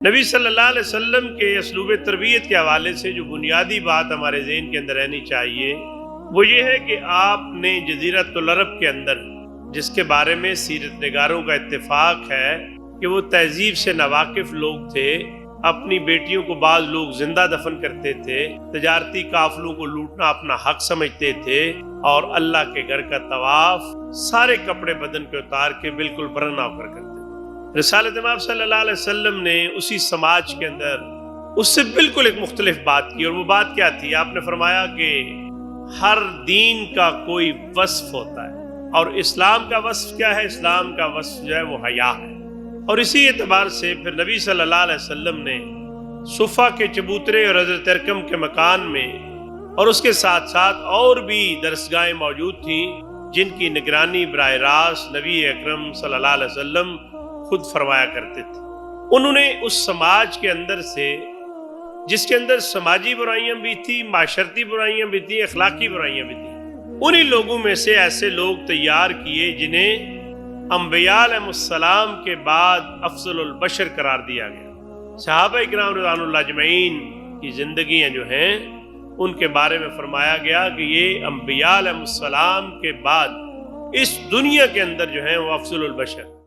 نبی صلی اللہ علیہ وسلم کے اسلوب تربیت کے حوالے سے جو بنیادی بات ہمارے ذہن کے اندر رہنی چاہیے وہ یہ ہے کہ آپ نے جزیرۃ العرب کے اندر، جس کے بارے میں سیرت نگاروں کا اتفاق ہے کہ وہ تہذیب سے ناواقف لوگ تھے، اپنی بیٹیوں کو بعض لوگ زندہ دفن کرتے تھے، تجارتی قافلوں کو لوٹنا اپنا حق سمجھتے تھے، اور اللہ کے گھر کا طواف سارے کپڑے بدن پہ اتار کے بالکل برہنہ ہو کر کرتے تھے۔ رسالت امام صلی اللہ علیہ وسلم نے اسی سماج کے اندر اس سے بالکل ایک مختلف بات کی، اور وہ بات کیا تھی؟ آپ نے فرمایا کہ ہر دین کا کوئی وصف ہوتا ہے، اور اسلام کا وصف کیا ہے؟ اسلام کا وصف جو ہے وہ حیا ہے۔ اور اسی اعتبار سے پھر نبی صلی اللہ علیہ وسلم نے صفا کے چبوترے اور حضرت ارقم کے مکان میں، اور اس کے ساتھ ساتھ اور بھی درسگاہیں موجود تھیں جن کی نگرانی براہ راست نبی اکرم صلی اللہ علیہ وسلم خود فرمایا کرتے تھے۔ انہوں نے اس سماج کے اندر سے، جس کے اندر سماجی برائیاں بھی تھیں، معاشرتی برائیاں بھی تھیں، اخلاقی برائیاں بھی تھیں، انہی لوگوں میں سے ایسے لوگ تیار کیے جنہیں انبیاء علیہ السلام کے بعد افضل البشر قرار دیا گیا۔ صحابہ اکرام رضوان اللہ اجمعین کی زندگیاں جو ہیں ان کے بارے میں فرمایا گیا کہ یہ انبیاء علیہ السلام کے بعد اس دنیا کے اندر جو ہیں وہ افضل البشر